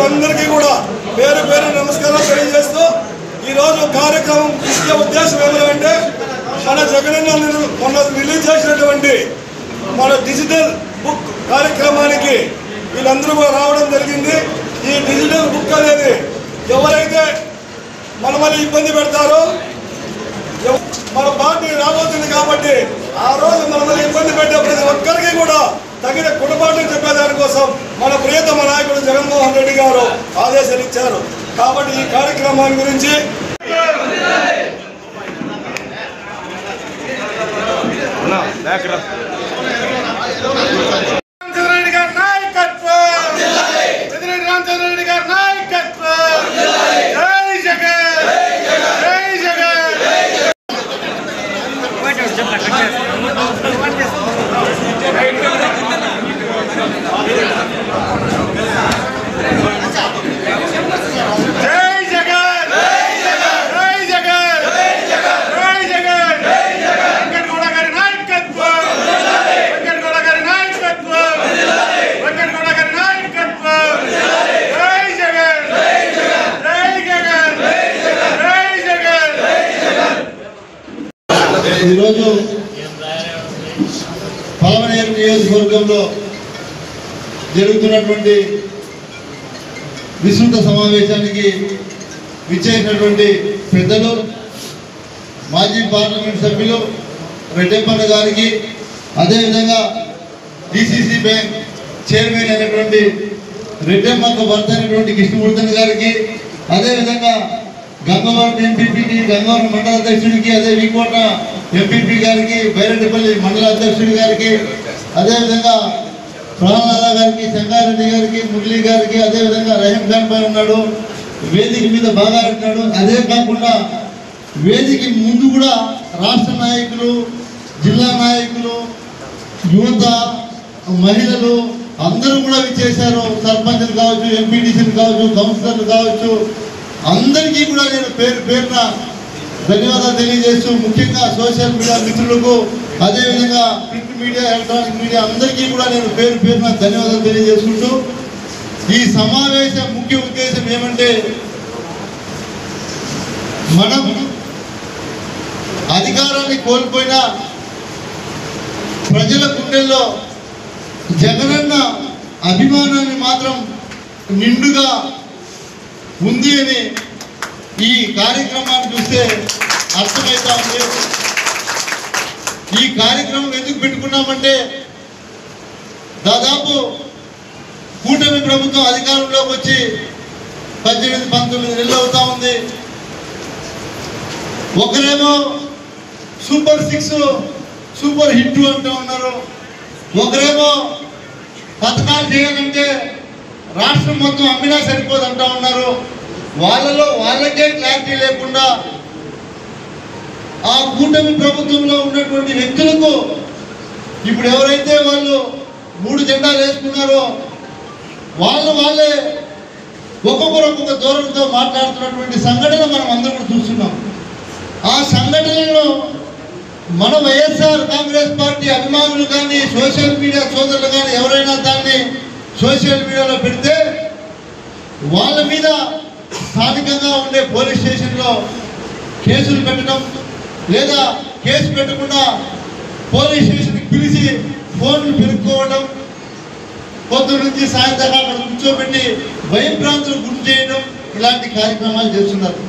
నాయకులందరికీ కూడా పేరు పేరు నమస్కారం తెలియజేస్తూ ఈరోజు కార్యక్రమం ముఖ్య ఉద్దేశం ఏమిటంటే మన జగనన్న మొన్న రిలీజ్ చేసినటువంటి మన డిజిటల్ బుక్ కార్యక్రమానికి వీళ్ళందరూ కూడా రావడం జరిగింది. ఈ డిజిటల్ బుక్ అనేది ఎవరైతే మనమని ఇబ్బంది పెడతారో మన పార్టీ రాబోతుంది కాబట్టి ఆ రోజు మనల్ని ఇబ్బంది పెట్టే ప్రతి ఒక్కరికి కూడా తగిన గుణపాఠం చెప్పేదానికోసం మన ప్రియతమ నాయకుడు జగన్మోహన్ రెడ్డి గారు ఆదేశాలు ఇచ్చారు. కాబట్టి ఈ కార్యక్రమాన్ని గురించి ఈరోజు పలమనేరు నియోజకవర్గంలో జరుగుతున్నటువంటి విస్తృత సమావేశానికి విచ్చేసినటువంటి పెద్దలు, మాజీ పార్లమెంట్ సభ్యులు రెడ్డెప్పన్న గారికి, అదేవిధంగా డిసిసి బ్యాంక్ చైర్మన్ అయినటువంటి రెడ్డెమ్మకు భర్త అయినటువంటి కృష్ణమూర్తి గారికి, అదేవిధంగా గంగవరం ఎంపీపీకి, గంగవరం మండల అధ్యక్షుడికి, అదే వికోట ఎంపీపీ గారికి, బైరెడ్డిపల్లి మండల అధ్యక్షుడి గారికి, అదేవిధంగా ప్రహ్లాద గారికి, సంగారెడ్డి గారికి, మురళి గారికి, అదేవిధంగా రహీం ఖాన్ పై ఉన్నాడు, వేదిక మీద బాగా ఉన్నాడు. అదే కాకుండా వేదిక ముందు కూడా రాష్ట్ర నాయకులు, జిల్లా నాయకులు, యువత, మహిళలు అందరూ కూడా విచ్చేశారు. సర్పంచులు కావచ్చు, ఎంపీటీసీలు కావచ్చు, కౌన్సిలర్లు కావచ్చు, అందరికీ కూడా నేను పేరు పేరున ధన్యవాదాలు తెలియజేస్తూ, ముఖ్యంగా సోషల్ మీడియా మిత్రులకు, అదేవిధంగా ప్రింట్ మీడియా, ఎలక్ట్రానిక్ మీడియా అందరికీ కూడా నేను పేరు పేరున ధన్యవాదాలు తెలియజేసుకుంటూ, ఈ సమావేశం ముఖ్య ఉద్దేశం ఏమంటే, మనం అధికారాన్ని కోల్పోయిన ప్రజల గుండెల్లో జగనన్న అభిమానాన్ని మాత్రం నిండుగా ఉంది అని ఈ కార్యక్రమాన్ని చూస్తే అర్థమవుతా ఉంది. ఈ కార్యక్రమం ఎందుకు పెట్టుకున్నామంటే, దాదాపు కూటమి ప్రభుత్వం అధికారంలోకి వచ్చి 18-19 నెలలు అవుతా ఉంది. ఒకరేమో సూపర్ 6 సూపర్ హిట్ అంటూ ఉన్నారు, ఒకరేమో పథకాలు చేయాలంటే రాష్ట్రం మొత్తం అమ్మినా సరిపోదు అంటూ ఉన్నారు. వాళ్ళలో వాళ్ళకే క్లారిటీ లేకుండా ఆ కూటమి ప్రభుత్వంలో ఉన్నటువంటి వ్యక్తులకు ఇప్పుడు ఎవరైతే వాళ్ళు 3 జెండాలు వేసుకున్నారో వాళ్ళే ఒక్కొక్కరు ఒక్కొక్క ధోరణితో మాట్లాడుతున్నటువంటి సంఘటన మనం అందరం చూస్తున్నాం. ఆ సంఘటనలో మన వైఎస్ఆర్ కాంగ్రెస్ పార్టీ అభిమానులు కానీ, సోషల్ మీడియా సోదరులు కానీ ఎవరైనా దాన్ని సోషల్ మీడియాలో పెడితే వాళ్ళ మీద స్థానికంగా ఉండే పోలీస్ స్టేషన్లో కేసులు పెట్టడం, లేదా కేసు పెట్టకుండా పోలీస్ స్టేషన్కి పిలిచి ఫోన్లు పెరుక్కోవడం, పొద్దున్న నుంచి సాయంత్రం అక్కడ కూర్చోబెట్టి భయభ్రాంతులకు గురి చేయడం, ఇలాంటి కార్యక్రమాలు చేస్తున్నారు.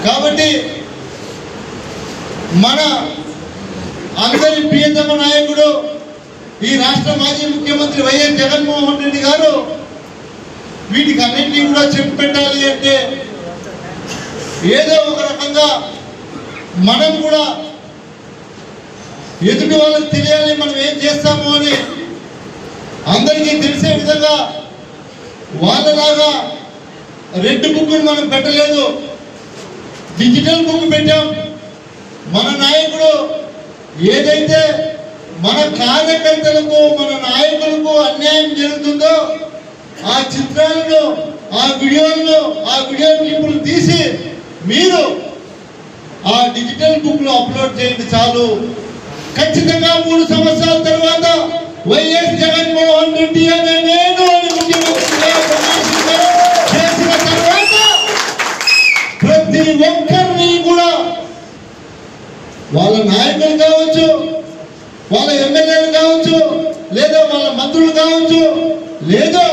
కాబట్టి మన అందరి ప్రియతమ నాయకుడు, ఈ రాష్ట్ర మాజీ ముఖ్యమంత్రి వైఎస్ జగన్మోహన్ రెడ్డి గారు వీటికి అన్నింటినీ కూడా చెప్పి పెట్టాలి అంటే ఏదో ఒక రకంగా మనం కూడా ఎదుటి వాళ్ళకి తెలియాలి మనం ఏం చేస్తాము అని. అందరికీ తెలిసే విధంగా వాళ్ళలాగా రెడ్ బుక్ మనం పెట్టలేదు, డిజిటల్ బుక్ పెట్టాం. మన నాయకుడు ఏదైతే మన కార్యకర్తలకు, మన నాయకులకు అన్యాయం జరుగుతుందో ఆ చిత్రాలను, ఆ వీడియో క్లిప్పులు తీసి మీరు ఆ డిజిటల్ బుక్ లో అప్లోడ్ చేయండి చాలు. ఖచ్చితంగా 3 సంవత్సరాల తర్వాత వైఎస్ జగన్మోహన్ రెడ్డి అనే నేను అని ముఖ్యమంత్రిగా ఒక్కరిని కూడా వాళ్ళ నాయకులు కావచ్చు, వాళ్ళ ఎమ్మెల్యేలు కావచ్చు, లేదా వాళ్ళ మంత్రులు కావచ్చు, లేదా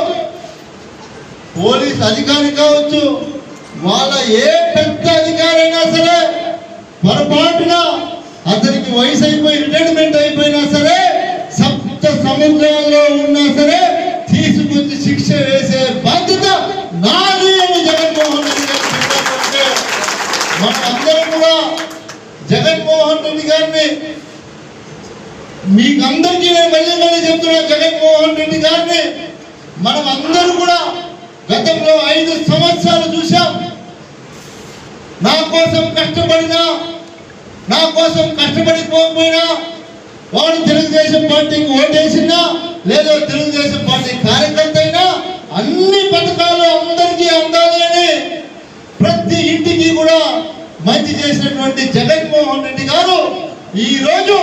పోలీస్ అధికారి కావచ్చు, వాళ్ళ ఏ పెద్ద అధికారి అయినా సరే పొరపాటున అతనికి వయసు అయిపోయి రిటైర్మెంట్ అయిపోయినా సరే, సప్త సముద్రాల్లో ఉన్నా సరే తీసుకొచ్చి శిక్ష వేసే బాధ్యత నాది అని జగన్మోహన్ రెడ్డి గారు చెప్పారంటే, మనందరం కూడా జగన్మోహన్ రెడ్డి గారిని మీకు అందరికీ నేను మళ్ళీ చెప్తున్నా, జగన్మోహన్ రెడ్డి గారిని మనం అందరూ కూడా గతంలో 5 సంవత్సరాలు చూశాం. నా కోసం కష్టపడినా, నా కోసం కష్టపడిపోకపోయినా, వాడు తెలుగుదేశం పార్టీకి ఓటేసినా లేదా తెలుగుదేశం పార్టీ కార్యకర్త అయినా అన్ని పథకాలు అందరికీ అందాలి అని ప్రతి ఇంటికి కూడా మంచి చేసినటువంటి జగన్మోహన్ రెడ్డి గారు ఈరోజు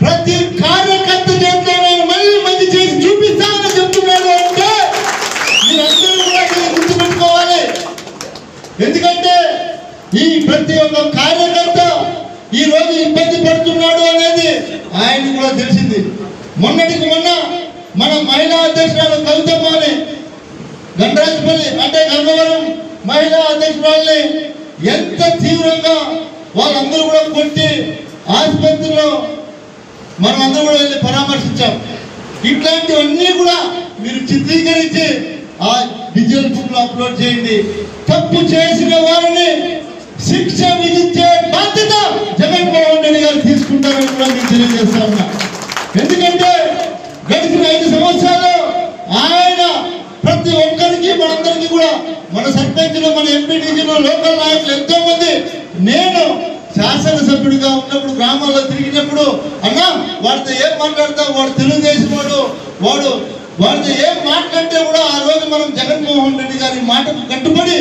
ప్రతి కార్యకర్త చేతిలో నేను మళ్ళీ మంచి చేసి చూపిస్తానని చెప్తున్నాడు అంటే మీరందరూ కూడా గుర్తుపెట్టుకోవాలి. ఎందుకంటే ఈ ప్రతి ఒక్క కార్యకర్త ఈ రోజు ఇబ్బంది పడుతున్నాడు అనేది ఆయన కూడా తెలిసింది. మొన్నటికి మొన్న మన మహిళా అధ్యక్షురాలు కవితమ్మని గండరాజపల్లి అంటే గంగవరం మహిళా అధ్యక్షురాలని ఎంత తీవ్రంగా వాళ్ళందరూ కూడా కొట్టి ఆసుపత్రిలో మనం అందరూ కూడా వెళ్ళి పరామర్శించాం. ఇట్లాంటివన్నీ కూడా మీరు చిత్రీకరించి ఆ డిజిటల్ బుక్ లో అప్లోడ్ చేయండి. తప్పు చేసిన వారిని శిక్ష విధించే బాధ్యత జగన్మోహన్ రెడ్డి గారు తీసుకుంటారని కూడా నేను తెలియజేస్తా ఉన్నా. ఎందుకంటే గడిచిన 5 సంవత్సరాలు ఆయన ప్రతి ఒక్కరికి మనందరికీ కూడా మన సర్పంచులు, మన ఎంపీటీసీలు, లోకల్ నాయకులు ఎంతో మంది, నేను శాసనసభ్యుడిగా ఉన్నప్పుడు గ్రామాల్లో తిరిగినప్పుడు అన్నా వాడితో ఏం మాట్లాడతావు, వాడు తెలుగుదేశం వాడితో ఏం మాట్లాడితే కూడా ఆ రోజు మనం జగన్మోహన్ రెడ్డి గారి మాటకు కట్టుబడి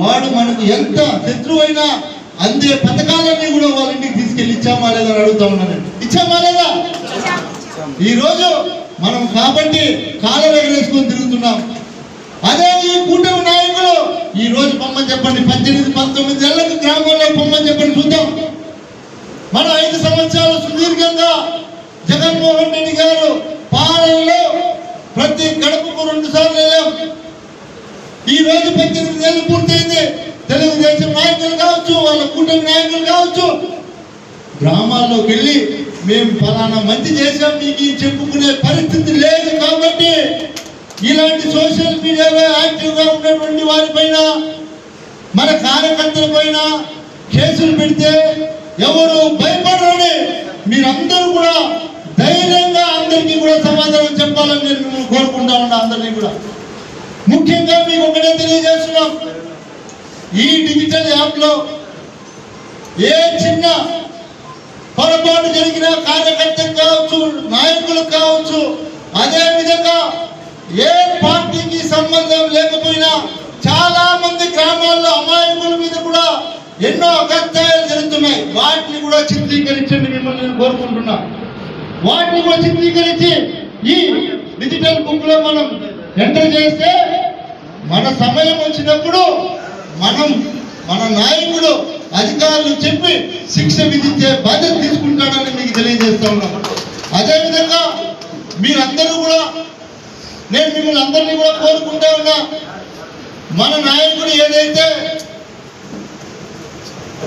వాడు మనకు ఎంత శత్రువైనా అందే పథకాలన్నీ కూడా వాళ్ళ ఇంటికి తీసుకెళ్ళి ఇచ్చామా లేదా అని అడుగుతా ఉన్నాను. ఇచ్చామా లేదా? ఈ రోజు మనం కాబట్టి కాలం ఎగరేసుకొని తిరుగుతున్నాం. అదే ఈ కూటమి నాయకులు ఈ రోజు పొమ్మని చెప్పండి, 18-19 ఏళ్లకు గ్రామాల్లో పొమ్మని చెప్పండి చూద్దాం. మనం 5 సంవత్సరాలు సుదీర్ఘంగా జగన్మోహన్ రెడ్డి గారు పాలనలో ప్రతి గడపకు 2 సార్లు వెళ్ళాం. ఈ రోజు 18 ఏళ్ళు పూర్తయింది. తెలుగుదేశం నాయకులు కావచ్చు, వాళ్ళ కూటమి నాయకులు కావచ్చు, గ్రామాల్లోకి వెళ్ళి మేము ఫలానా మంచి చేశాం మీకు చెప్పుకునే పరిస్థితి లేదు. కాబట్టి ఇలాంటి సోషల్ మీడియాలో యాక్టివ్గా ఉన్నటువంటి వారిపైన, మన కార్యకర్తల పైన కేసులు పెడితే ఎవరు భయపడరని మీరందరూ కూడా ధైర్యంగా అందరికీ కూడా సమాధానం చెప్పాలని నేను మిమ్మల్ని కోరుకుంటా ఉన్నా. అందరినీ కూడా ముఖ్యంగా మీకు ఒకటే తెలియజేస్తున్నాం, ఈ డిజిటల్ యాప్లో ఏ చిన్న పొరపాటు జరిగినా కార్యకర్తలు కావచ్చు, నాయకులు కావచ్చు, అదే విధంగా ఏ పార్టీకి సంబంధం లేకపోయినా చాలా మంది గ్రామాల్లో అమాయకుల మీద కూడా ఎన్నో అగత్యాలు జరుగుతున్నాయి. వాటిని కూడా చిత్రీకరించండి మిమ్మల్ని నేను కోరుకుంటున్నా. వాటిని కూడా చిత్రీకరించి ఈ డిజిటల్ బుక్ లో మనం ఎంటర్ చేస్తే మన సమయం వచ్చినప్పుడు మన నాయకుడు అధికారులు చెప్పి శిక్ష విధించే బాధ్యత తీసుకుంటాడని మీకు తెలియజేస్తా ఉన్నాం. అదేవిధంగా మీరందరూ కూడా, నేను మిమ్మల్ని అందరినీ కూడా కోరుకుంటా ఉన్నా, మన నాయకుడు ఏదైతే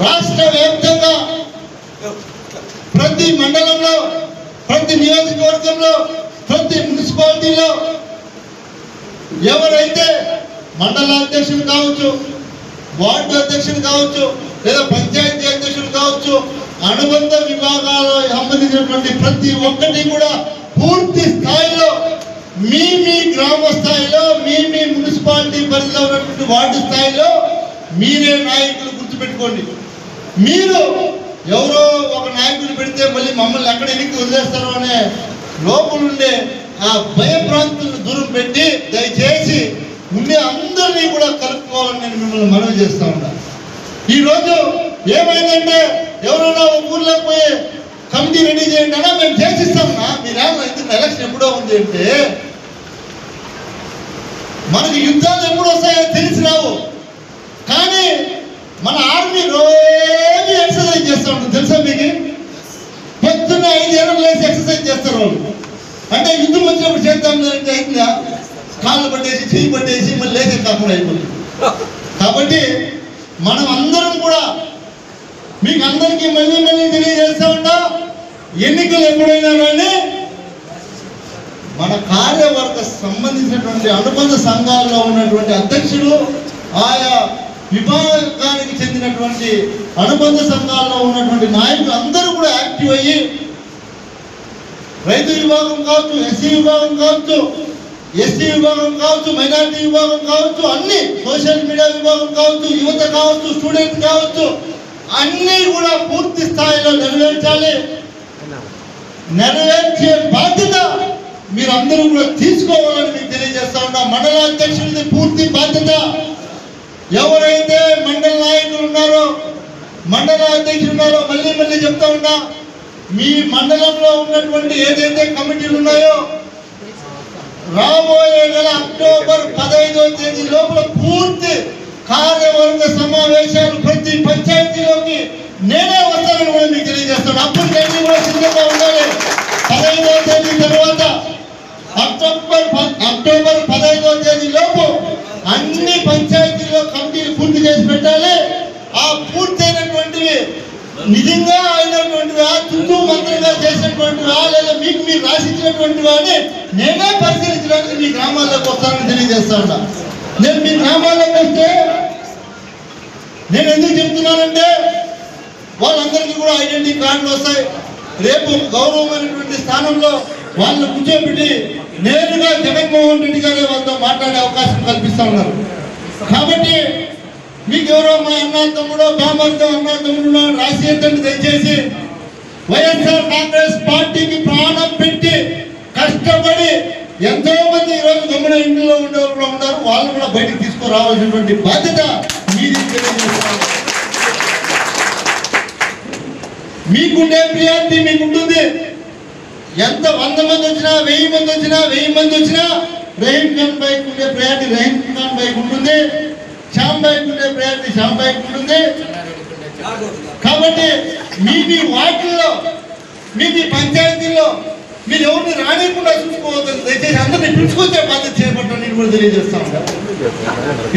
రాష్ట్ర వ్యాప్తంగా ప్రతి మండలంలో, ప్రతి నియోజకవర్గంలో, ప్రతి మున్సిపాలిటీలో ఎవరైతే మండల అధ్యక్షులు కావచ్చు, వార్డు అధ్యక్షులు కావచ్చు, లేదా పంచాయతీ అధ్యక్షులు కావచ్చు, అనుబంధ విభాగాల్లో సంబంధించినటువంటి ప్రతి ఒక్కటి కూడా పూర్తి స్థాయిలో మీ గ్రామ స్థాయిలో, మీ మున్సిపాలిటీ పరిధిలో ఉన్నటువంటి వార్డు స్థాయిలో మీరే నాయకులు గుర్తుపెట్టుకోండి. మీరు ఎవరో ఒక నాయకుడు పెడితే మళ్ళీ మమ్మల్ని ఎక్కడ ఎన్నిక వదిలేస్తారో అనే లోపలుండే ఆ భయభ్రాంతులను దూరం పెట్టి దయచేసి ఉండే అందరినీ కూడా కలుపుకోవాలని నేను మిమ్మల్ని మనవి చేస్తా ఉన్నా. ఈరోజు ఏమైందంటే ఎవరైనా ఒక ఊర్లో పోయి కమిటీ రెడీ చేయండి అన్నా మేము చేసిస్తామన్నా, మీరేమో ఎందుకు ఎలక్షన్ ఎప్పుడో ఉంది అంటే మనకి యుద్ధాలు ఎప్పుడు వస్తాయో తెలిసి రావు. కానీ మన ఆర్మీ రోజు ఎక్సర్సైజ్ చేస్తూ ఉంటుంది తెలుసా మీకు? పొద్దున్న 5 గంటలకు లేచి ఎక్సర్సైజ్ చేస్తారు వాళ్ళు. అంటే యుద్ధం వచ్చినప్పుడు చేద్దాం అంటే అయిందా, కాళ్ళు పట్టేసి చెయ్యి పట్టేసి మళ్ళీ లేచే కాకుండా అయిపోతుంది. కాబట్టి మనం అందరం కూడా మీకు అందరికీ మళ్ళీ తెలియజేస్తా ఉంటా, ఎన్నికలు ఎప్పుడైనా కానీ మన కార్యవర్గ సంబంధించినటువంటి అనుబంధ సంఘాల్లో ఉన్నటువంటి అధ్యక్షులు, ఆయా విభాగానికి చెందినటువంటి అనుబంధ సంఘాల్లో ఉన్నటువంటి నాయకులు అందరూ కూడా యాక్టివ్ అయ్యి రైతు విభాగం కావచ్చు, ఎస్సీ విభాగం కావచ్చు, ఎస్టీ విభాగం కావచ్చు, మైనారిటీ విభాగం కావచ్చు, అన్ని సోషల్ మీడియా విభాగం కావచ్చు, యువత కావచ్చు, స్టూడెంట్ కావచ్చు, అన్నీ కూడా పూర్తి స్థాయిలో నెరవేర్చాలి. నెరవేర్చే బాధ్యత మీరందరూ కూడా తీసుకోవాలని మీకు తెలియజేస్తా ఉన్నా. మండల అధ్యక్షుడిది పూర్తి బాధ్యత. ఎవరైతే మండల నాయకులు ఉన్నారో, మండల అధ్యక్షులు ఉన్నారో, మళ్ళీ చెప్తా ఉన్నా, మీ మండలంలో ఉన్నటువంటి ఏదైతే కమిటీలు ఉన్నాయో రాబోయే నెల అక్టోబర్ 15వ తేదీ లోపల పూర్తి కార్యవర్గ సమావేశాలు ప్రతి పంచాయతీలోకి నేనే వస్తానని కూడా మీకు తెలియజేస్తాను. అప్పుడు నేను కూడా సిద్ధంగా ఉండాలి. 15వ తేదీ తర్వాత అక్టోబర్ 15వ తేదీ లోపు అన్ని పంచాయతీల్లో కమిటీలు పూర్తి చేసి పెట్టాలి. ఆ పూర్తయినటువంటివి నిజంగా అయినటువంటివా, చుట్టూ మంత్రంగా చేసినటువంటివా, లేదా మీకు మీరు రాసిచ్చినటువంటివా అని నేనే పరిశీలించడానికి మీ గ్రామాల్లోకి వస్తానని తెలియజేస్తా ఉన్నా. నేను మీ గ్రామాల్లోకి వస్తే నేను ఎందుకు చెప్తున్నానంటే వాళ్ళందరికీ కూడా ఐడెంటిటీ కార్డులు వస్తాయి. రేపు గౌరవమైనటువంటి స్థానంలో వాళ్ళని కూర్చోబెట్టి నేరుగా జగన్మోహన్ రెడ్డి గారు వాళ్ళతో మాట్లాడే అవకాశం కల్పిస్తా ఉన్నారు. కాబట్టి మీకు ఎవరో మా అన్నా తమ్ముడో బామర్తో అన్నా తమ్ముడు రాసిద్దండి. దయచేసి వైఎస్ఆర్ కాంగ్రెస్ పార్టీకి ప్రాణం పెట్టి కష్టపడి ఎంతో మంది ఈరోజు గమ్మున ఇంట్లో ఉండేవాళ్ళు ఉన్నారు. వాళ్ళు కూడా బయటకు తీసుకురావాల్సినటువంటి బాధ్యత మీది. మీకుండే ప్రియారిటీ మీకుంటుంది. ఎంత 100 మంది వచ్చినా 1000 మంది వచ్చినా 1000 మంది వచ్చినా రహీం ఖాన్ బైక్ ఉండే ప్రయారిటీ రహీం ఖాన్ బైక్ ఉంటుంది, శ్యామ్ బైక్ ఉండే ప్రయారిటీ శ్యామ్ బైక్ ఉంటుంది. కాబట్టి మీ వార్డుల్లో మీ పంచాయతీల్లో మీరు ఎవరిని రానియకుండా చూసుకోవద్దు. దయచేసి అందరినీ పిలుచుకొచ్చే బాధ్యత చేపట్టండి కూడా తెలియజేస్తా ఉంటారు.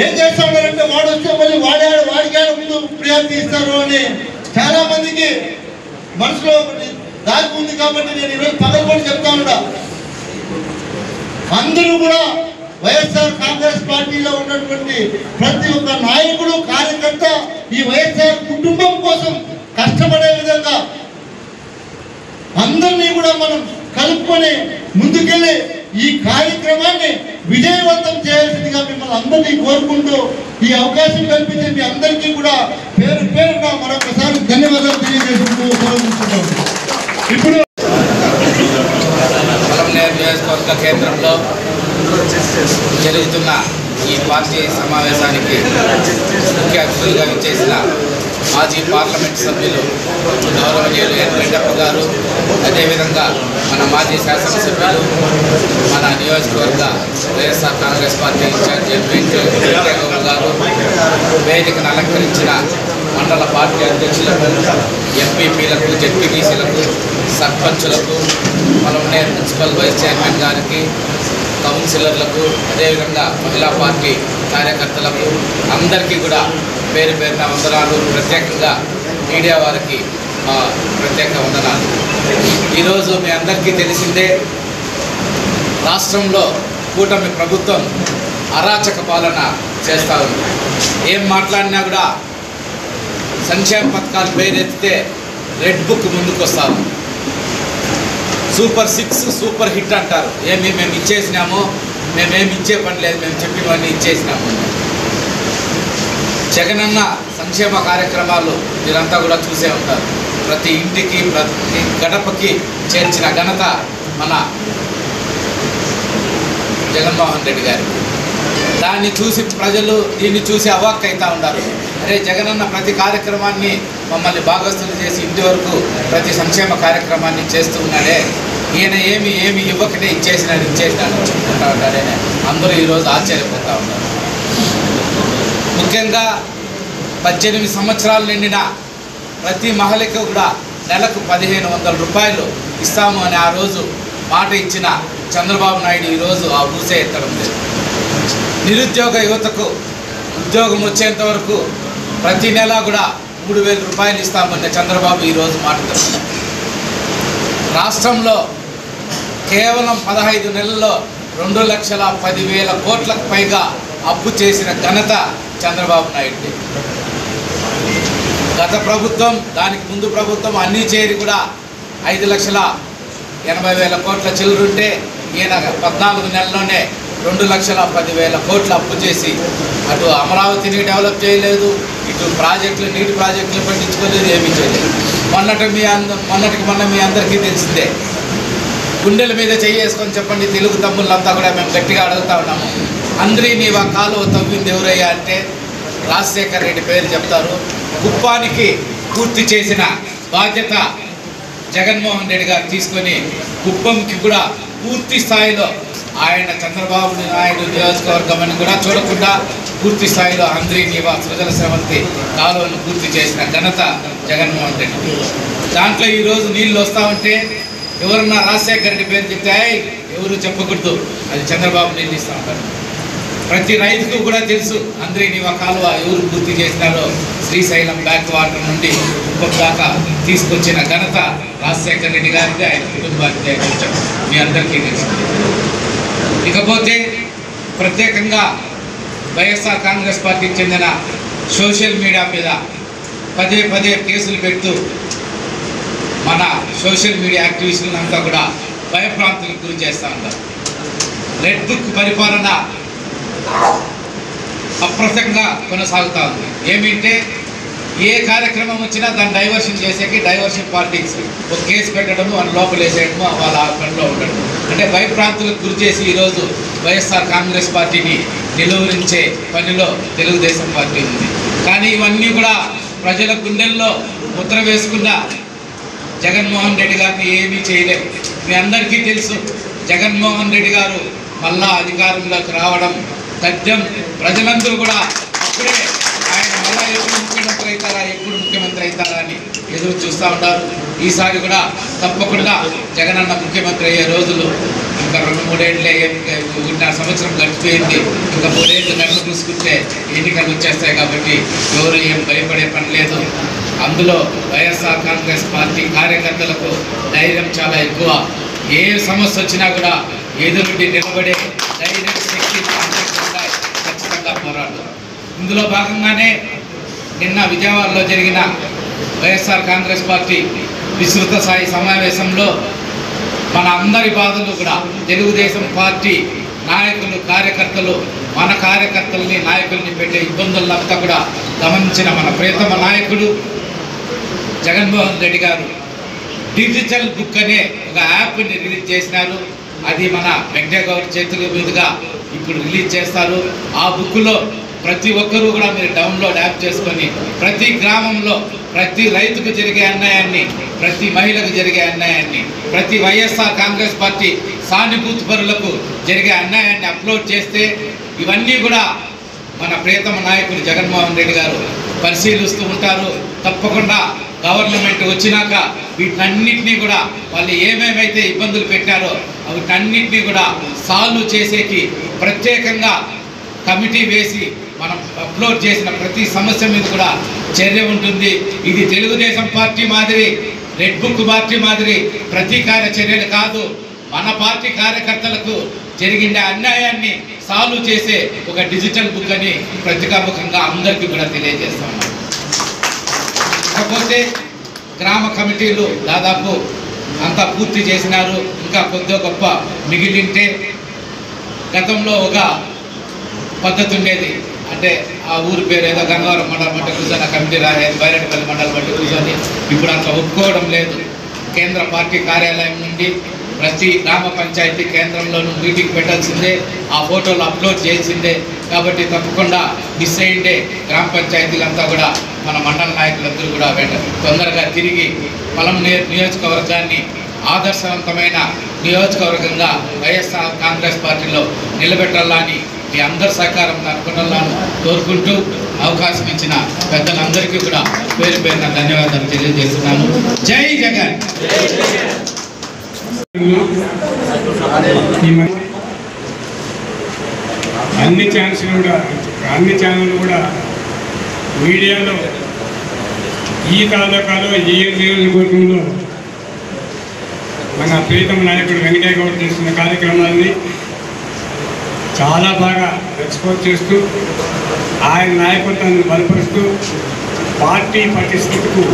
ఏం చేస్తా ఉన్నారంటే వాడు వస్తే మళ్ళీ వాడికి ముందు ప్రియారిటీ ఇస్తారు అని చాలా మందికి మనసులో దాగి ఉంది. కాబట్టి నేను ఈరోజు పగలబడి చెప్తా ఉన్నా, అందరూ కూడా వైఎస్ఆర్ కాంగ్రెస్ పార్టీలో ఉన్నటువంటి ప్రతి ఒక్క నాయకుడు, కార్యకర్త ఈ వైఎస్ఆర్ కుటుంబం కోసం కష్టపడే విధంగా అందరినీ కూడా మనం కలుపుకొని ముందుకెళ్ళి ఈ కార్యక్రమాన్ని విజయవంతం చేయాల్సిందిగా మిమ్మల్ని అందరినీ కోరుకుంటూ ఈ అవకాశం కల్పించే మీ అందరికీ కూడా పేరున మరొకసారి ధన్యవాదాలు తెలియజేసుకుంటూ సెలవుకుంటున్నాం. ఇప్పుడు నియోజకవర్గ కేంద్రంలో జరుగుతున్న ఈ పార్టీ సమావేశానికి ముఖ్య అతిథులుగా విచ్చేసిన మాజీ పార్లమెంట్ సభ్యులు గౌరవనీయులు ఎన్ రెడ్డప్ప గారు, అదేవిధంగా మన మాజీ శాసనసభ్యులు, మన నియోజకవర్గ వైఎస్ఆర్ కాంగ్రెస్ పార్టీ ఇన్ఛార్జ్ వెంకటేశ్వర గారు, వేదికను అలంకరించిన మండల పార్టీ అధ్యక్షులకు, ఎంపీపీలకు, జెడ్పీటీసీలకు, సర్పంచులకు, పొలంనేరు మున్సిపల్ వైస్ చైర్మన్ గారికి, కౌన్సిలర్లకు, అదేవిధంగా మహిళా పార్టీ కార్యకర్తలకు అందరికీ కూడా పేరున వందనాలు. ప్రత్యేకంగా మీడియా వారికి ప్రత్యేక వందనాలు. ఈరోజు మీ అందరికీ తెలిసిందే, రాష్ట్రంలో కూటమి ప్రభుత్వం అరాచక పాలన చేస్తూ ఉంది. ఏం మాట్లాడినా కూడా సంక్షేమ పథకాలు పేరెత్తితే రెడ్ బుక్ ముందుకు వస్తారు. సూపర్ 6 సూపర్ హిట్ అంటారు. మేము ఇచ్చేసినాము, మేమేమి ఇచ్చే పని లేదు, మేము చెప్పినవన్నీ ఇచ్చేసినాము. జగనన్న సంక్షేమ కార్యక్రమాలు మీరంతా కూడా చూసే ఉంటారు. ప్రతి ఇంటికి, ప్రతి గడపకి చేర్చిన ఘనత మన జగన్మోహన్ రెడ్డి గారు. దాన్ని చూసి ప్రజలు దీన్ని చూసి అవాక్ అవుతూ ఉన్నారు. అరే, జగనన్న ప్రతి కార్యక్రమాన్ని మమ్మల్ని భాగస్తులు చేసి ఇంటి వరకు ప్రతి సంక్షేమ కార్యక్రమాన్ని చేస్తూ ఉన్నాడే, ఈయన ఏమి ఇవ్వకనే ఇచ్చేసినాడు చెప్పుకుంటూ ఉంటాడే అందరూ ఈరోజు ఆశ్చర్యపోతూ ఉన్నారు. ముఖ్యంగా 18 సంవత్సరాలు నిండిన ప్రతి మహిళకు కూడా నెలకు 1500 రూపాయలు ఇస్తాము అని ఆ రోజు మాట ఇచ్చిన చంద్రబాబు నాయుడు ఈరోజు ఆ ఊసే ఎత్తడం లేదు. నిరుద్యోగ యువతకు ఉద్యోగం వచ్చేంత వరకు ప్రతి నెల కూడా 3000 రూపాయలు ఇస్తామన్న చంద్రబాబు ఈరోజు మాట్లాడుతున్నారు. రాష్ట్రంలో కేవలం 15 నెలల్లో 2,10,000 కోట్లకు పైగా అప్పు చేసిన ఘనత చంద్రబాబు నాయుడు. గత ప్రభుత్వం, దానికి ముందు ప్రభుత్వం అన్నీ చేరి కూడా 5,80,000 కోట్ల చిల్లరుంటే ఈయన 14 నెలల్లోనే 2,10,000 కోట్ల అప్పు చేసి అటు అమరావతిని డెవలప్ చేయలేదు, ఇటు ప్రాజెక్టులు, నీటి ప్రాజెక్టులు పట్టించుకోలేదు, ఏమీ చేయలేదు. మొన్నటికి మొన్న మీ అందరికీ తెలిసిందే. గుండెల మీద చేసుకొని చెప్పండి తెలుగు తమ్ముళ్ళంతా కూడా మేము గట్టిగా అడుగుతా ఉన్నాము. అందరి నీవా కాలువ తవ్వింది ఎవరయ్యా అంటే రాజశేఖర్ రెడ్డి పేరు చెప్తారు. కుప్పానికి పూర్తి చేసిన బాధ్యత జగన్మోహన్ రెడ్డి గారు తీసుకొని కుప్పంకి కూడా పూర్తి స్థాయిలో ఆయన చంద్రబాబు నాయుడు నియోజకవర్గం అని కూడా చూడకుండా పూర్తి స్థాయిలో అందరి నీవా సృజన శ్రవంతి కాలువను పూర్తి చేసిన ఘనత జగన్మోహన్ రెడ్డి. దాంట్లో ఈరోజు నీళ్ళు వస్తూ ఉంటే ఎవరన్నా రాజశేఖర్ రెడ్డి పేరు చెప్తే ఎవరు చెప్పకూడదు, అది చంద్రబాబు నీళ్ళు ఇస్తూ ఉంటారు. ప్రతి రైతుకు కూడా తెలుసు అందరి నీవా కాలువ ఎవరు పూర్తి చేసినారో. శ్రీశైలం బ్యాక్ వాటర్ నుండి కుప్పం దాకా తీసుకొచ్చిన ఘనత రాజశేఖర్ రెడ్డి గారికి, ఆయన కుటుంబానికి కొంచెం మీ అందరికీ తెలుసు. ఇకపోతే ప్రత్యేకంగా వైఎస్ఆర్ కాంగ్రెస్ పార్టీకి చెందిన సోషల్ మీడియా మీద పదే కేసులు పెడుతూ మన సోషల్ మీడియా యాక్టివిస్టులంతా కూడా భయప్రాంతులకు గురి చేస్తూ ఉంటారు. రెడ్ బుక్ పరిపాలన అప్రసంగా కొనసాగుతూ ఉంది. ఏమిటంటే ఏ కార్యక్రమం వచ్చినా దాన్ని డైవర్షన్ చేసేకి డైవర్షన్ పాలిటిక్స్, ఒక కేసు పెట్టడము, వాళ్ళ లోపల వేసేయడము, వాళ్ళ పనిలో ఉండడం, అంటే భయప్రాంతులకు గురి చేసి ఈరోజు వైఎస్ఆర్ కాంగ్రెస్ పార్టీని నిలువరించే పనిలో తెలుగుదేశం పార్టీ ఉంది. కానీ ఇవన్నీ కూడా ప్రజల గుండెల్లో ముద్ర వేసుకున్న జగన్మోహన్ రెడ్డి గారిని ఏమీ చేయలేవు. మీ అందరికీ తెలుసు, జగన్మోహన్ రెడ్డి గారు మళ్ళా అధికారంలోకి రావడం తథ్యం. ప్రజలందరూ కూడా అప్పుడే ఆయన మళ్ళా ఎప్పుడు ముఖ్యమంత్రి అవుతారా అని ఎదురు చూస్తూ ఉంటారు. ఈసారి కూడా తప్పకుండా జగనన్న ముఖ్యమంత్రి అయ్యే రోజులు ఇంకా 2-3 ఏళ్ళే, 1.5 సంవత్సరం గడిచిపోయింది. ఇంకా 3 ఏళ్ళు నెలలు చూసుకుంటే ఎన్నికలు వచ్చేస్తాయి. కాబట్టి ఎవరు ఏం భయపడే పని లేదు. అందులో వైఎస్ఆర్ కాంగ్రెస్ పార్టీ కార్యకర్తలకు ధైర్యం చాలా ఎక్కువ. ఏ సమస్య వచ్చినా కూడా ఎదురుండి నిలబడే ధైర్యం, శక్తి ఖచ్చితంగా పోరాడతారు. ఇందులో భాగంగానే నిన్న విజయవాడలో జరిగిన వైఎస్ఆర్ కాంగ్రెస్ పార్టీ విస్తృత స్థాయి సమావేశంలో మన అందరి బాధలు కూడా తెలుగుదేశం పార్టీ నాయకులు, కార్యకర్తలు, మన కార్యకర్తల్ని, నాయకుల్ని పెట్టే ఇబ్బందులంతా కూడా గమనించిన మన ప్రియతమ నాయకుడు జగన్మోహన్ రెడ్డి గారు డిజిటల్ బుక్ అనే ఒక యాప్ని రిలీజ్ చేసినారు. అది మన వెంకటేగౌడ చేతుల మీదుగా ఇప్పుడు రిలీజ్ చేస్తారు. ఆ బుక్లో ప్రతి ఒక్కరూ కూడా మీరు డౌన్లోడ్ యాప్ చేసుకొని ప్రతి గ్రామంలో ప్రతి రైతుకు జరిగే అన్యాయాన్ని, ప్రతి మహిళకు జరిగే అన్యాయాన్ని, ప్రతి వైఎస్ఆర్ కాంగ్రెస్ పార్టీ సానుభూతి పరులకు జరిగే అన్యాయాన్ని అప్లోడ్ చేస్తే ఇవన్నీ కూడా మన ప్రియతమ నాయకులు జగన్మోహన్ రెడ్డి గారు పరిశీలిస్తూ ఉంటారు. తప్పకుండా గవర్నమెంట్ వచ్చినాక వీటన్నిటినీ కూడా వాళ్ళు ఏమేమైతే ఇబ్బందులు పెట్టారో వీటన్నిటినీ కూడా సాల్వ్ చేసేకి ప్రత్యేకంగా కమిటీ వేసి మనం అప్లోడ్ చేసిన ప్రతి సమస్య మీద కూడా చర్య ఉంటుంది. ఇది తెలుగుదేశం పార్టీ మాదిరి, రెడ్ బుక్ పార్టీ మాదిరి ప్రతీకార చర్యలు కాదు. మన పార్టీ కార్యకర్తలకు జరిగిన అన్యాయాన్ని సాల్వ్ చేసే ఒక డిజిటల్ బుక్ అని ప్రతికాముఖంగా అందరికీ కూడా తెలియజేస్తాం. కాకపోతే గ్రామ కమిటీలు దాదాపు అంతా పూర్తి చేసినారు. ఇంకా కొద్దిగా గొప్ప మిగిలింటే గతంలో ఒక పద్ధతి ఉండేది. అంటే ఆ ఊరి పేరు ఏదో గంగవరం మండలం బట్టి కూర్చొని ఆ కమిటీ రాలేదు, బైరెడ్డిపల్లి మండలం బట్టి కూర్చొని ఇప్పుడు అట్లా ఒప్పుకోవడం లేదు. కేంద్ర పార్టీ కార్యాలయం నుండి ప్రతి గ్రామ పంచాయతీ కేంద్రంలోనూ మీటింగ్ పెట్టాల్సిందే, ఆ ఫోటోలు అప్లోడ్ చేయాల్సిందే. కాబట్టి తప్పకుండా మిస్ అయ్యిండే గ్రామ పంచాయతీలంతా కూడా మన మండల నాయకులందరూ కూడా తొందరగా తిరిగి పలమనేరు నియోజకవర్గాన్ని ఆదర్శవంతమైన నియోజకవర్గంగా వైఎస్ఆర్ కాంగ్రెస్ పార్టీలో నిలబెట్టాలని మీ అందరి సహకారం అనుకున్నాను కోరుకుంటూ అవకాశం ఇచ్చిన పెద్దలందరికీ కూడా పేరు పేరున ధన్యవాదాలు తెలియజేస్తున్నాను. జై జగన్. అన్ని ఛానళ్ళు కూడా మీడియాలో ఈ తాలూకాలో ఈ నియోజకవర్గంలో మన ప్రీతమ నాయకుడు వెంకటయ్య గౌడ్ చేస్తున్న కార్యక్రమాన్ని చాలా బాగా రెస్పాన్స్ చేస్తూ ఆయన నాయకత్వాన్ని బలపరుస్తూ పార్టీ పటిష్టతకు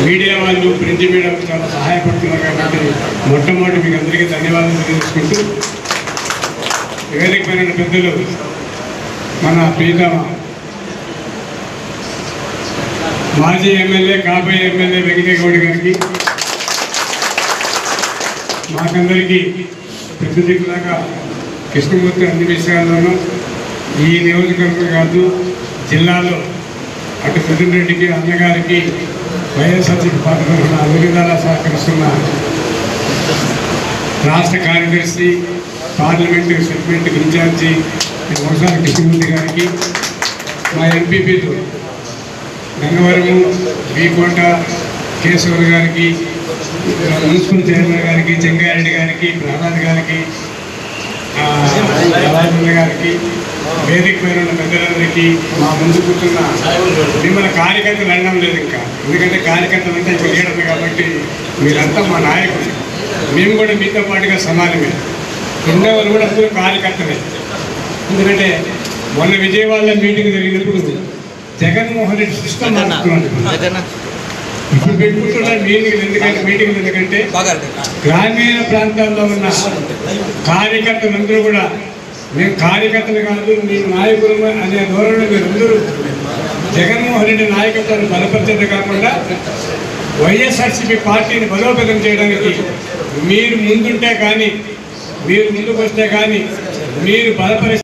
మీడియా వాళ్ళు ప్రింట్ మీడియా చాలా సహాయపడుతున్నారు. కాబట్టి మొట్టమొదటి మీకు అందరికీ ధన్యవాదాలు తెలియజేసుకుంటూ వేదికమైన పెద్దలు మన ప్రీతమ మాజీ ఎమ్మెల్యే కాబోయే ఎమ్మెల్యే వెంకటయ్య గౌడ్ గారికి మాకందరికీ పెద్ద దిక్కులాగా కృష్ణమూర్తి అన్ని విషయాల్లోనూ ఈ నియోజకవర్గం కాదు జిల్లాలో అటు మిథున్ రెడ్డికి అన్నగారికి వైఎస్ఆర్సీపీ పార్టీ తరఫున అన్ని విధాలా సహకరిస్తున్న రాష్ట్ర కార్యదర్శి పార్లమెంటు సెగ్మెంట్కి ఇన్ఛార్జి మోసాల కృష్ణమూర్తి గారికి మా ఎంపీపీలు గంగవరము వీకోట కేశవర్ గారికి మున్సిపల్ చైర్మన్ గారికి చెంగారెడ్డి గారికి ప్రహ్లాద్ గారికి రాజన్న గారికి వేదిక పైన ఉన్న పెద్దలందరికీ మా ముందు కూర్చున్న మిమ్మల్ని కార్యకర్తలు అనడం లేదు ఇంకా, ఎందుకంటే కార్యకర్తలు అంతా ఇప్పుడు లీడర్లు కాబట్టి మీరంతా మా నాయకులు, మేము కూడా మీతో పాటుగా సమానమే. ఉండేవాళ్ళు కూడా అందరూ కార్యకర్తలే. ఎందుకంటే మొన్న విజయవాడలో మీటింగ్ జరిగినప్పుడు జగన్మోహన్ రెడ్డి సిస్టమ్ మారుతున్నాడు. ఇప్పుడు పెట్టుకుంటున్న మీటింగ్ ఎందుకంటే గ్రామీణ ప్రాంతాల్లో ఉన్న కార్యకర్తలందరూ కూడా మేము కార్యకర్తలు కాదు మీ నాయకులు అనే ధోరణిలో మీరందరూ జగన్మోహన్ రెడ్డి నాయకత్వాన్ని బలపరిచేదే కాకుండా వైఎస్ఆర్సీపీ పార్టీని బలోపేతం చేయడానికి మీరు ముందుంటే కానీ, మీరు ముందుకు వస్తే కానీ, మీరు బలపరి